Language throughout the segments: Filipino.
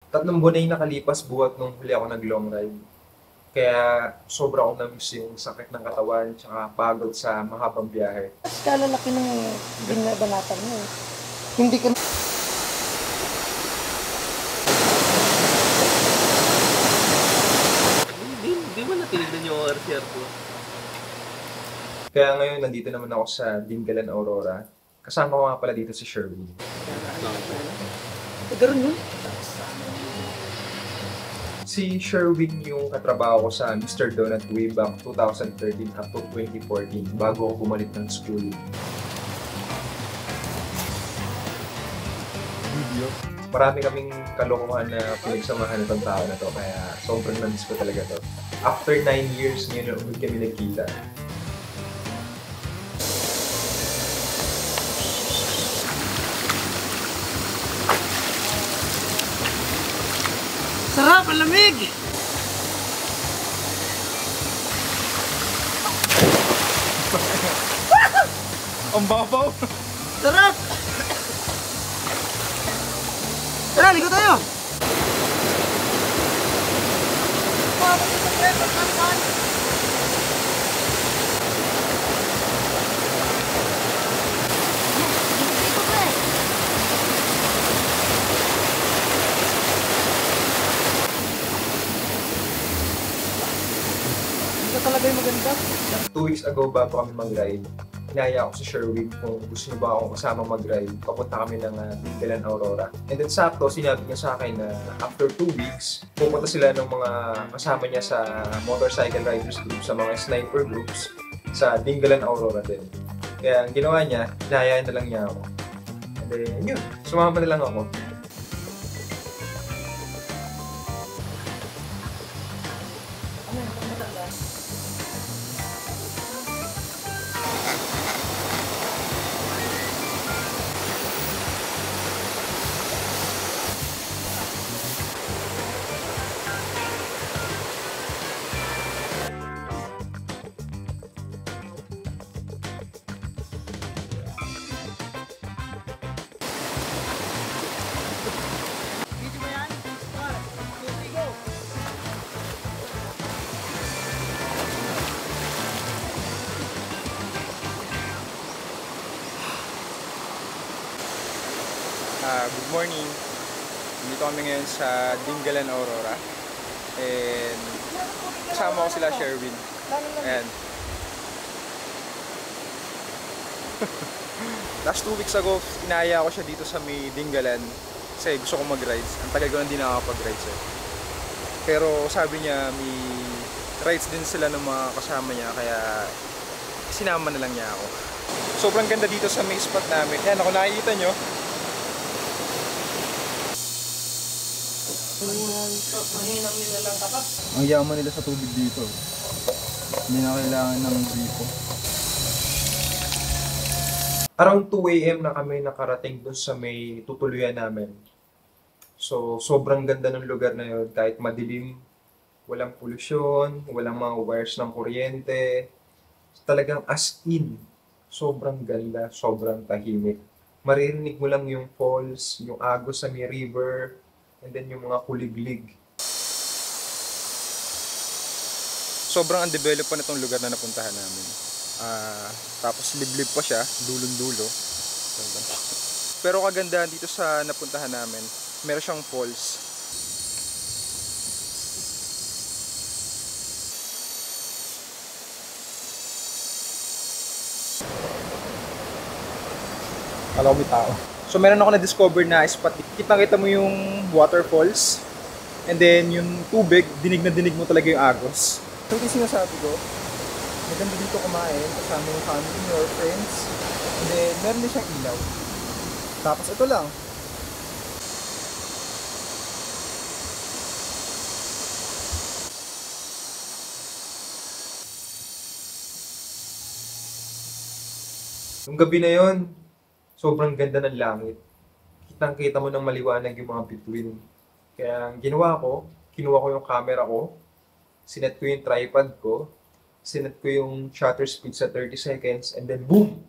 3 buwan na yung nakalipas buhat nung huli ako nag-long ride. Kaya sobra akong na-miss yung sakit ng katawan tsaka pagod sa mahabang biyahe. Mas kalalaki ng binabanatan mo. Hindi ka... Hindi mo na tinignan yung RCR ko. Kaya ngayon nandito naman ako sa Dingalan Aurora. Kasama ko nga pala dito si Sherwin. Ganun yun. Si Sherwin yung katrabaho ko sa Mr. Donut way back 2013 up to 2014 bago ako bumalik ng school. Marami kaming kalokohan na pinagsamahan ng tao na to kaya sobrang na-miss ko talaga to. After 9 years, ngayon na ulit kami nagkita. Sarap, ang lamig! Ang babaw! Sarap! Tara, ligo tayo! Ito talaga yung maganda. 2 weeks ago bago kami mag-ride, inaya ako si Sherwin kung gusto niya ba akong kasama mag-ride. Papunta kami ng Dingalan Aurora. And then sakto, sinabi niya sa akin na after 2 weeks, pupunta sila ng mga kasama niya sa motorcycle riders group, sa mga sniper groups sa Dingalan Aurora din. Kaya ang ginawa niya, inayaan na lang niya ako. And then yun, sumama na lang ako. Good morning. Dito kami ngayon sa Dingalan Aurora. And kasama ko sila Sherwin. And last 2 weeks ago, inaya ko siya dito sa may Dingalan kasi gusto kong mag-rides. Ang tagal ko na hindi nakakapag-rides eh. Pero sabi niya may rides din sila ng mga kasama niya kaya sinama na lang niya ako. Sobrang ganda dito sa may spot namin. Yan, ako nakikita nyo. Mahinang nila lang tapat. Ang yaman nila sa tubig dito. Hindi na kailangan ng gripo. Around 2 AM na kami nakarating dun sa may tutuluyan namin. So, sobrang ganda ng lugar na yun. Kahit madilim, walang polusyon, walang mga wires ng kuryente. Talagang as in, sobrang ganda, sobrang tahimik. Maririnig mo lang yung falls, yung agos sa may river, and then yung mga kuliglig. Sobrang undeveloped pa na itong lugar na napuntahan namin. Tapos liblib pa siya, dulong-dulo. Pero kagandahan dito sa napuntahan namin, meron siyang falls. Kala ko may tao. So meron ako na-discover na spot. Kitang-kita mo yung waterfalls. And then yung tubig, dinig na dinig mo talaga yung agos. So ito yung sinasabi ko. Maganda dito kumain kasama yung family or friends. And then meron din siyang ilaw. Tapos ito lang. Yung gabi na yon, sobrang ganda ng langit. Kitang-kita mo ng maliwanag yung mga bituin. Kaya ang ginawa ko, kinuha ko yung camera ko, sinet ko yung tripod ko, sinet ko yung shutter speed sa 30 seconds, and then boom!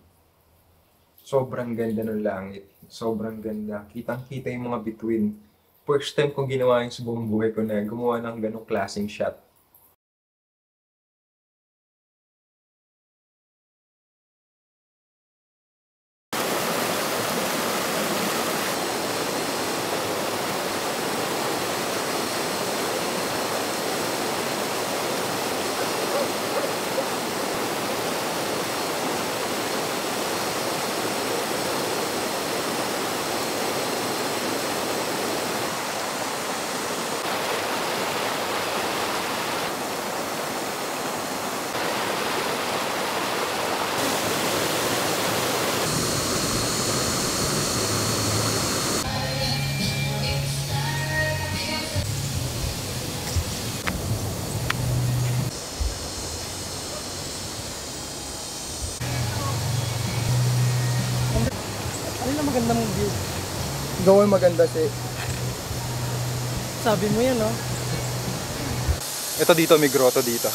Sobrang ganda ng langit. Sobrang ganda. Kitang-kita yung mga bituin. First time kong ginawa yung sa buong buhay ko na gumawa ng ganong klaseng shot. Ano na magandang view? Gawin maganda si... Sabi mo yan, no? Ito dito, may grotto dito.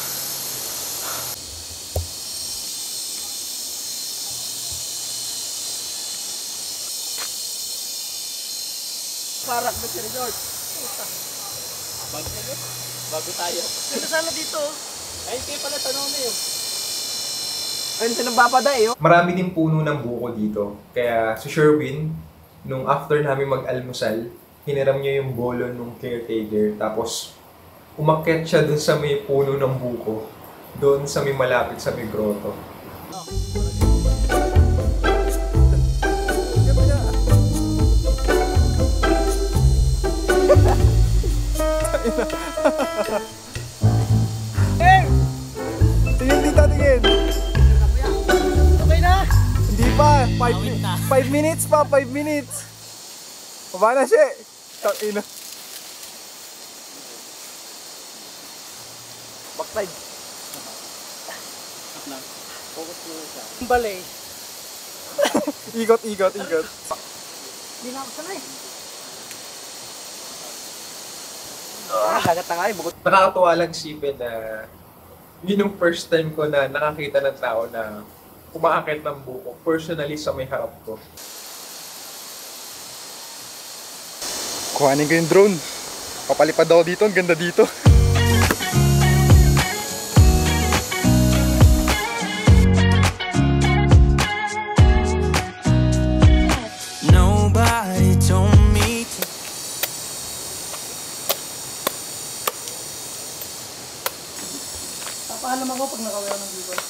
Parang ba si resort? Bago tayo. Ganda sana dito. Ay, kayo pala tanong na yun. Ayun silang papaday, oh. Marami din puno ng buko dito. Kaya si Sherwin, nung after namin mag-almusal, hiniram niya yung bolo nung caretaker. Tapos, umakyat siya dun sa may puno ng buko. Doon sa may malapit sa may grotto. Tingin dito, tingin. Okay na? Hindi pa. 5 minutes pa, 5 minutes. Baba na siya. Ina. Backside. Balay. Ikot, ikot, ikot. Hindi na ako sanay. Dagat na nga, bukod. Nakakatuwa lang isipin na yun yung first time ko na nakakita ng tao na umaakit ng buko personally sa may harap ko. Kuhanin ko yung drone. Papalipad ako dito, ang ganda dito. Nobody told me to. Papaalam ako pag nakawala ng bibol.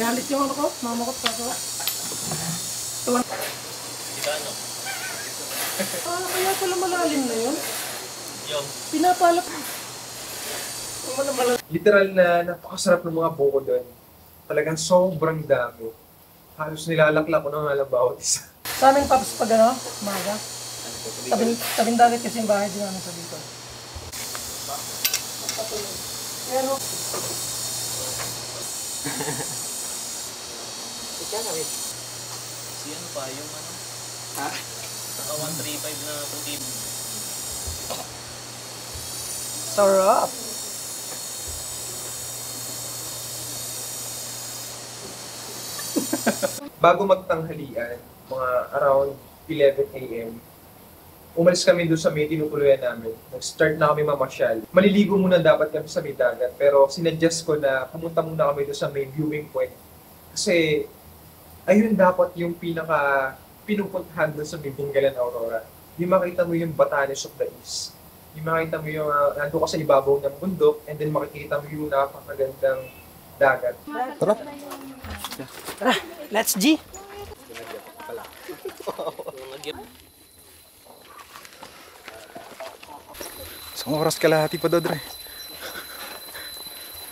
Galit yung ano ko, mamakot pa ako. Tuwan. Ano? Kaya pala malalim na yun. Yung. Pinapalap. Literal na napakasarap ng mga buko doon. Talagang sobrang dami. Halos nilalaklak ko na nga lang bawat isa. Sa aming paps pag ano, umaga. Tabing dagat kasi yung bahay din namin sa dito. Pero... Si ano pa, yung ano? Ha? Naka 135 na puti. Sarap! Bago magtanghalian, mga around 11 a.m., umalis kami doon sa may tinutuluyan namin. Nag-start na kami mamasyal. Maliligo muna dapat kami sa may dagat, pero sinuggest ko na pumunta muna kami doon sa may viewing point. Kasi ayun dapat yung pinaka pinupuntahan doon sa may Bingalan Aurora. Yung makita mo yung Batanes of the East. Yung makita mo yung nandun ka sa ibabaw ng bundok, and then makikita mo yung napakagandang dagat. Tara. Let's G! Isang oras kalahati pa daw, Dre.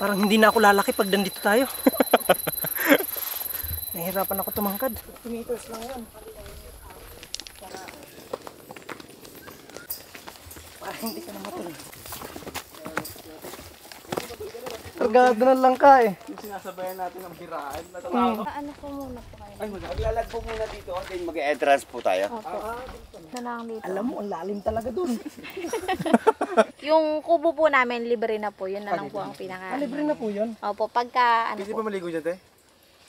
Parang hindi na ako lalaki pag nandito tayo. Nahihirapan ako tumangkad. 2 meters lang yan. Para hindi ka na matulog. Kargado na lang ka eh. Yung sinasabayan natin ng biraan. Ano po muna po kayo? Maglalag po muna dito then mag-entrance po tayo. Opo. Na lang dito. Alam mo, ang lalim talaga dun. Yung kubo po namin, libre na po. Yun na lang po ang pinaka... Libre na po yun. Opo, pagka ano Pwede po. pa maligo dyan, te?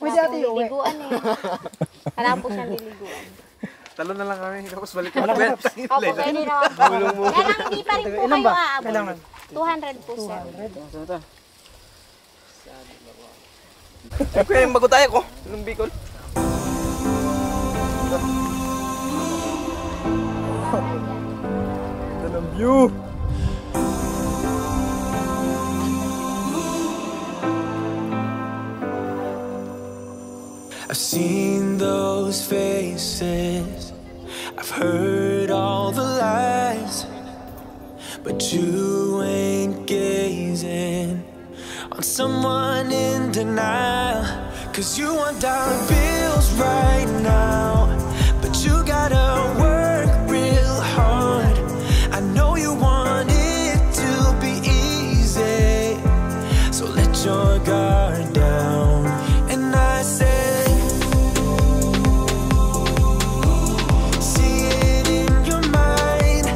Pwede Wala ate pong uwi. liliguan eh. Wala po siyang liliguan. Talo na lang kami, tapos balik Wala ka. Opo, pwede naman po. Kaya lang hindi pa rin po Ilan kayo ba? aabot. Kailangan. 200 po, sir. Kuya, yung bago tayo ko. Anong Bicol? Ito ng view! I've seen those faces, I've heard all the lies, but you ain't gazing on someone in denial. Cause you want dollar bills right now, but you gotta work real hard. I know you want it to be easy, so let your guard down. And I say, see it in your mind,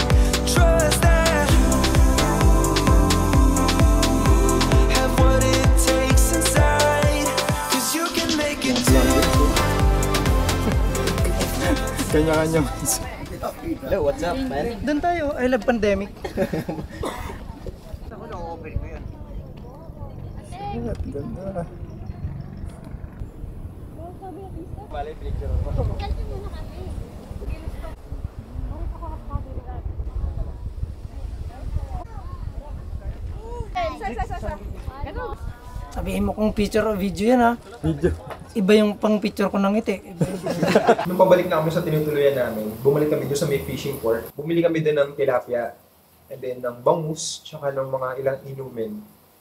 trust that, have what it takes inside, cause you can make it too. Kanya-kanya. Hello, what's up, man? Doon tayo. I love pandemic. Ako na-open ko yun. Ganda. Sabihin mo kung picture o video yan ha. Video. Iba yung pang picture ko ng ngiti. Iba yung Nung pabalik na kami sa tinutuluyan namin, bumalik kami doon sa may fishing port. Bumili kami din ng tilapia, and then ng bangus, tsaka ng mga ilang inumin.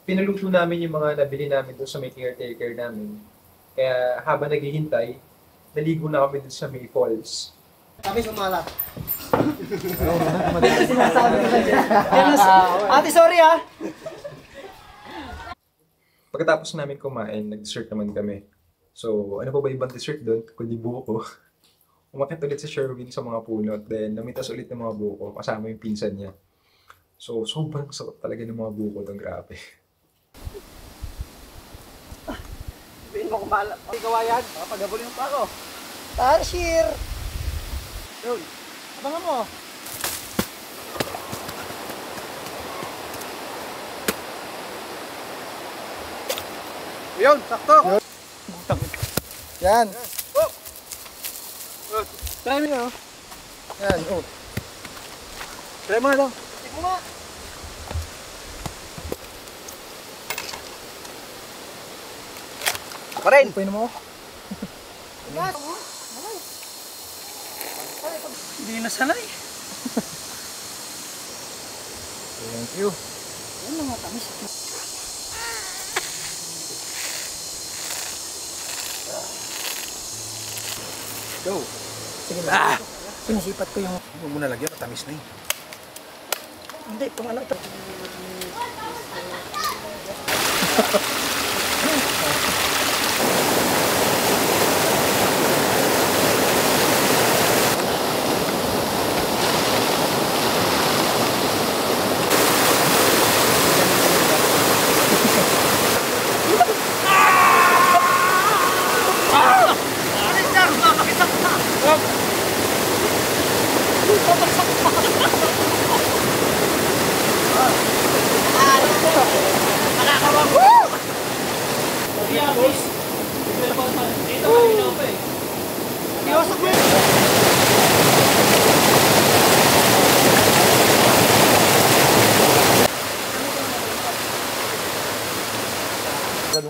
Pinaluto namin yung mga nabili namin doon sa may caretaker namin. Kaya habang naghihintay, naligo na kami doon sa may falls. Kami sumalat. Ate, sorry ha. Pagkatapos namin kumain, nag-dessert naman kami. So, ano pa ba ibang dessert doon? Kundi buko. Umakyat ulit sa Sherwin sa mga puno. Then, namitas ulit ng mga buko kasama yung pinsan niya. So, sobrang sarap talaga ng mga buko doon. Grabe. Sabihin mo kumala. Ay, kawayan. Pagabulin mo pa ako. Tarshir. Yun. Abangan mo. Yun, sakto. Yan. Try mo yun. Yan. Oh. Try mo nga daw. Ako rin. Upain mo. Hindi na sanay. Thank you. Go. Sige lang. Sinisipat ko yung... Huwag mo na lagyan, matamis na eh. Hindi, pang ano ito.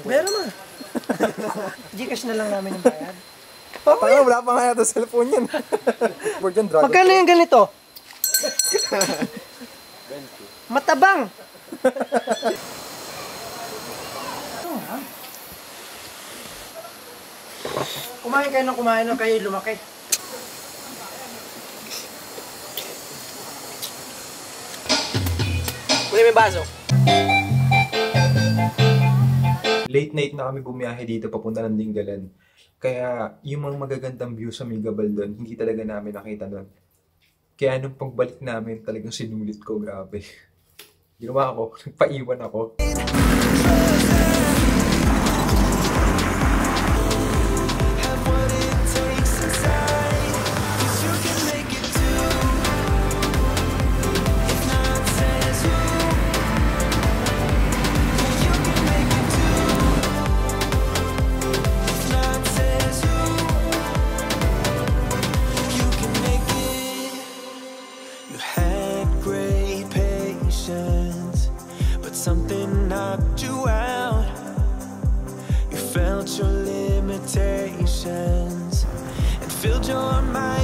Meron na. Gcash na lang namin yung bayad. Parang wala pa nga yata cellphone yan. Word yan, dragon. Magkano yung ganito? Matabang! Kumain ng kayo lumaki. Kunin mo yung baso. Late night na kami bumiyahe dito papunta ng Dingalan. Kaya yung mga magagandang view sa Migabal doon, hindi talaga namin nakita doon. Kaya nung pagbalik namin, talagang sinulit ko, grabe. Ginawa ko, nagpaiwan ako. Have what it takes inside, 'cause you can filled your mind